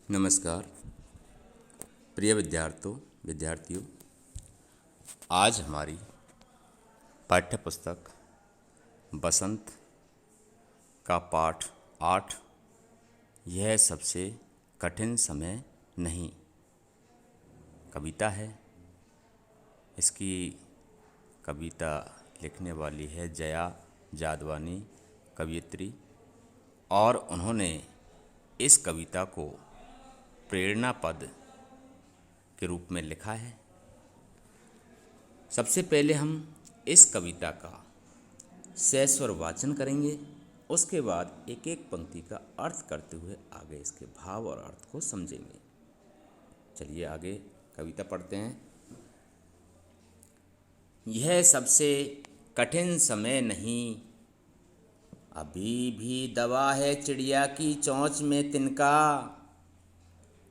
नमस्कार प्रिय विद्यार्थियों। आज हमारी पाठ्य पुस्तक बसंत का पाठ 8 यह सबसे कठिन समय नहीं कविता है। इसकी कविता लिखने वाली है जया जादवानी कवयित्री, और उन्होंने इस कविता को प्रेरणा पद के रूप में लिखा है। सबसे पहले हम इस कविता का सस्वर वाचन करेंगे, उसके बाद एक एक पंक्ति का अर्थ करते हुए आगे इसके भाव और अर्थ को समझेंगे। चलिए आगे कविता पढ़ते हैं। यह सबसे कठिन समय नहीं, अभी भी दवा है चिड़िया की चोंच में तिनका,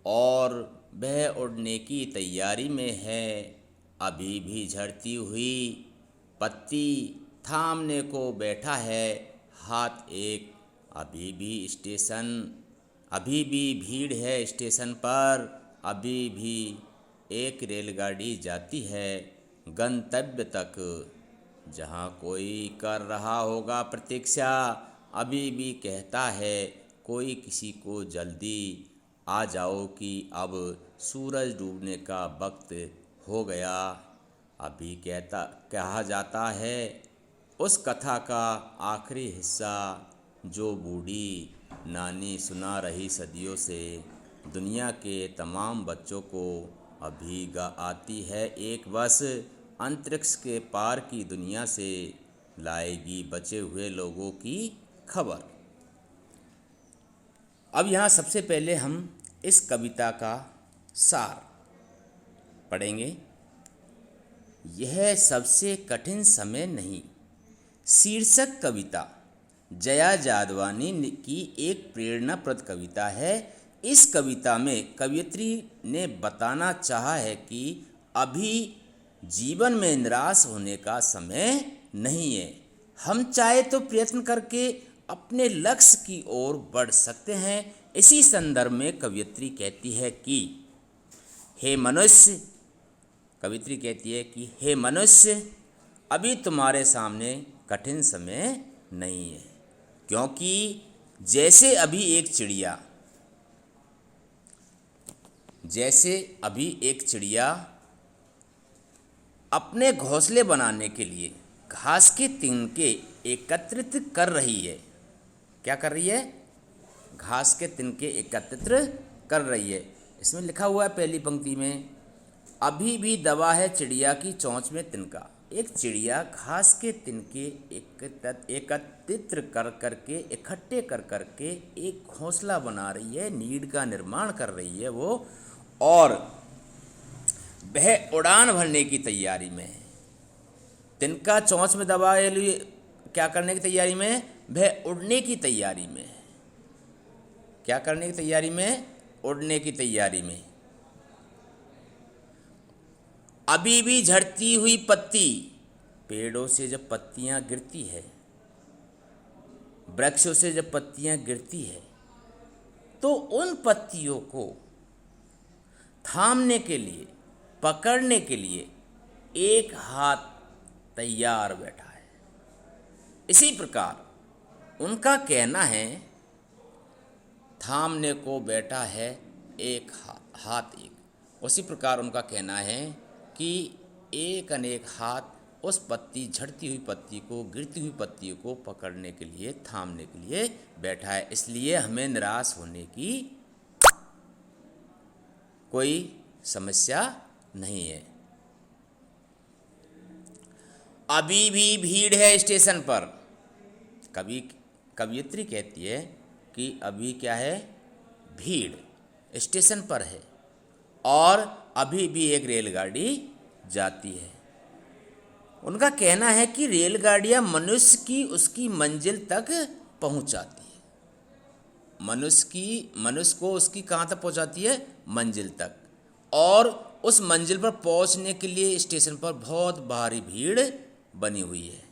और वह उड़ने की तैयारी में है। अभी भी झड़ती हुई पत्ती थामने को बैठा है हाथ एक। अभी भी भीड़ है स्टेशन पर। अभी भी एक रेलगाड़ी जाती है गंतव्य तक, जहाँ कोई कर रहा होगा प्रतीक्षा। अभी भी कहता है कोई किसी को जल्दी, आ जाओ कि अब सूरज डूबने का वक्त हो गया। अभी कहा जाता है उस कथा का आखिरी हिस्सा, जो बूढ़ी नानी सुना रही सदियों से। दुनिया के तमाम बच्चों को अभी आती है एक बस, अंतरिक्ष के पार की दुनिया से लाएगी बचे हुए लोगों की खबर। अब यहाँ सबसे पहले हम इस कविता का सार पढ़ेंगे। यह सबसे कठिन समय नहीं शीर्षक कविता जया जादवानी की एक प्रेरणाप्रद कविता है। इस कविता में कवयित्री ने बताना चाहा है कि अभी जीवन में निराश होने का समय नहीं है। हम चाहे तो प्रयत्न करके अपने लक्ष्य की ओर बढ़ सकते हैं। इसी संदर्भ में कवयित्री कहती है कि हे मनुष्य, अभी तुम्हारे सामने कठिन समय नहीं है, क्योंकि जैसे अभी एक चिड़िया अपने घोंसले बनाने के लिए घास के तिनके एकत्रित कर रही है। क्या कर रही है? घास के तिनके एकत्रित कर रही है। इसमें लिखा हुआ है पहली पंक्ति में, अभी भी दबा है चिड़िया की चोंच में तिनका। एक चिड़िया घास के तिनके एकत्रित इकट्ठे कर करके एक घोंसला बना रही है, नीड का निर्माण कर रही है वो, और वह उड़ान भरने की तैयारी में है। तिनका चोंच में दबाए लिए क्या करने की तैयारी में? वह उड़ने की तैयारी में है। क्या करने की तैयारी में? उड़ने की तैयारी में। अभी भी झड़ती हुई पत्ती, पेड़ों से जब पत्तियां गिरती है, वृक्षों से जब पत्तियां गिरती है, तो उन पत्तियों को थामने के लिए, पकड़ने के लिए एक हाथ तैयार बैठा है। इसी प्रकार उनका कहना है, थामने को बैठा है एक हाथ एक। उसी प्रकार उनका कहना है कि एक अनेक हाथ उस झड़ती हुई पत्ती को, गिरती हुई पत्ती को पकड़ने के लिए, थामने के लिए बैठा है। इसलिए हमें निराश होने की कोई समस्या नहीं है। अभी भी भीड़ है स्टेशन पर। कवयित्री कहती है कि अभी क्या है? भीड़ स्टेशन पर है, और अभी भी एक रेलगाड़ी जाती है। उनका कहना है कि रेलगाड़ियां मनुष्य की उसकी मंजिल तक पहुंचाती है। मनुष्य को उसकी कहाँ तक पहुंचाती है? मंजिल तक। और उस मंजिल पर पहुंचने के लिए स्टेशन पर बहुत भारी भीड़ बनी हुई है।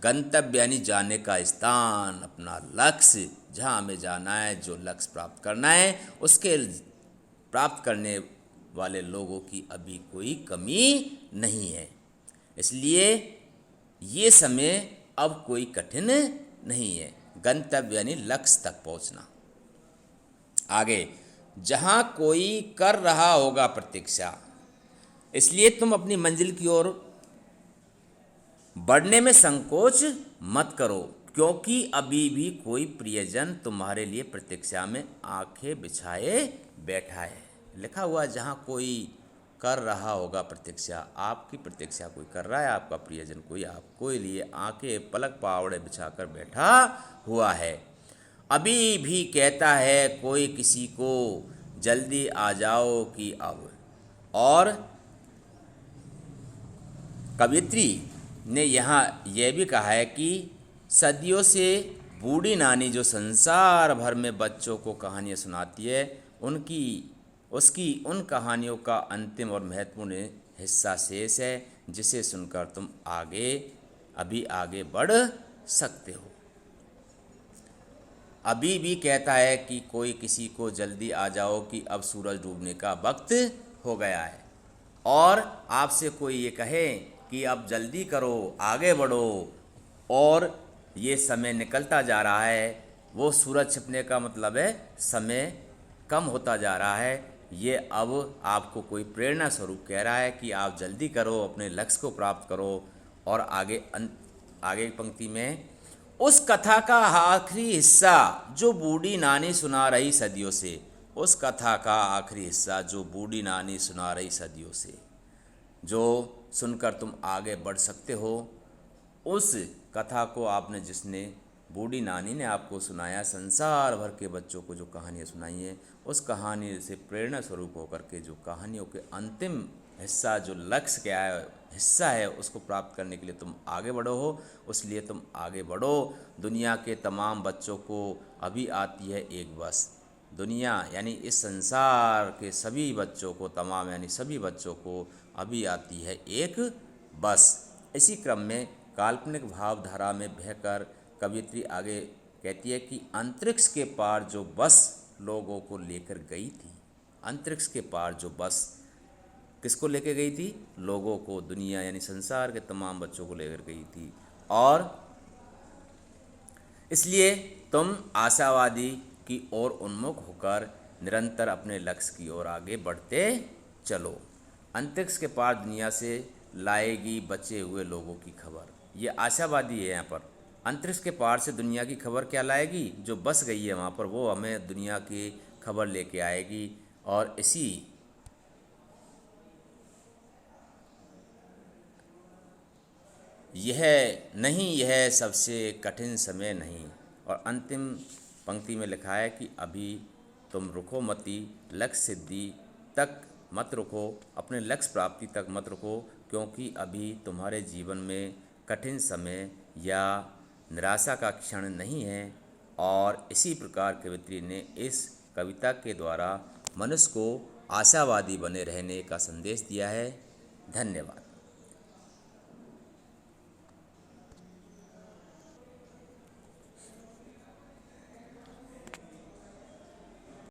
गंतव्य यानी जाने का स्थान, अपना लक्ष्य, जहाँ हमें जाना है, जो लक्ष्य प्राप्त करना है, उसके प्राप्त करने वाले लोगों की अभी कोई कमी नहीं है। इसलिए ये समय अब कोई कठिन नहीं है। गंतव्य यानी लक्ष्य तक पहुंचना। आगे, जहां कोई कर रहा होगा प्रतीक्षा, इसलिए तुम अपनी मंजिल की ओर बढ़ने में संकोच मत करो, क्योंकि अभी भी कोई प्रियजन तुम्हारे लिए प्रतीक्षा में आंखें बिछाए बैठा है। लिखा हुआ, जहाँ कोई कर रहा होगा प्रतीक्षा, आपकी प्रतीक्षा कोई कर रहा है, आपका प्रियजन कोई आपको लिए आंखें पलक पावड़े बिछाकर बैठा हुआ है। अभी भी कहता है कोई किसी को, जल्दी आ जाओ कि अब। और कवियत्री ने यहाँ यह भी कहा है कि सदियों से बूढ़ी नानी जो संसार भर में बच्चों को कहानियाँ सुनाती है, उसकी उन कहानियों का अंतिम और महत्वपूर्ण हिस्सा शेष है, जिसे सुनकर तुम अभी आगे बढ़ सकते हो। अभी भी कहता है कि कोई किसी को, जल्दी आ जाओ कि अब सूरज डूबने का वक्त हो गया है। और आपसे कोई ये कहे कि अब जल्दी करो, आगे बढ़ो, और ये समय निकलता जा रहा है, वो सूरज छिपने का मतलब है समय कम होता जा रहा है। ये अब आपको कोई प्रेरणा स्वरूप कह रहा है कि आप जल्दी करो, अपने लक्ष्य को प्राप्त करो। और आगे पंक्ति में, उस कथा का आखिरी हिस्सा जो बूढ़ी नानी सुना रही सदियों से, उस कथा का आखिरी हिस्सा जो बूढ़ी नानी सुना रही सदियों से, जो सुनकर तुम आगे बढ़ सकते हो, उस कथा को जिसने बूढ़ी नानी ने आपको सुनाया, संसार भर के बच्चों को जो कहानियाँ सुनाई हैं, उस कहानी से प्रेरणा स्वरूप होकर के जो कहानियों के अंतिम हिस्सा, जो लक्ष्य क्या है, हिस्सा है, उसको प्राप्त करने के लिए तुम आगे बढ़ो हो। उसलिए तुम आगे बढ़ो। दुनिया के तमाम बच्चों को अभी आती है एक बस। दुनिया यानी इस संसार के सभी बच्चों को, तमाम यानी सभी बच्चों को अभी आती है एक बस। इसी क्रम में काल्पनिक भावधारा में बहकर कवियत्री आगे कहती है कि अंतरिक्ष के पार जो बस लोगों को लेकर गई थी, अंतरिक्ष के पार जो बस किसको लेकर गई थी? लोगों को, दुनिया यानी संसार के तमाम बच्चों को लेकर गई थी। और इसलिए तुम आशावादी की ओर उन्मुख होकर निरंतर अपने लक्ष्य की ओर आगे बढ़ते चलो। अंतरिक्ष के पार दुनिया से लाएगी बचे हुए लोगों की खबर। ये आशावादी है। यहाँ पर अंतरिक्ष के पार से दुनिया की खबर क्या लाएगी? जो बस गई है वहाँ पर, वो हमें दुनिया की खबर लेके आएगी। और यह सबसे कठिन समय नहीं। और अंतिम पंक्ति में लिखा है कि अभी तुम रुको मती, लक्ष्य सिद्धि तक मत रुको, अपने लक्ष्य प्राप्ति तक मत रुको, क्योंकि अभी तुम्हारे जीवन में कठिन समय या निराशा का क्षण नहीं है। और इसी प्रकार कवियत्री ने इस कविता के द्वारा मनुष्य को आशावादी बने रहने का संदेश दिया है। धन्यवाद।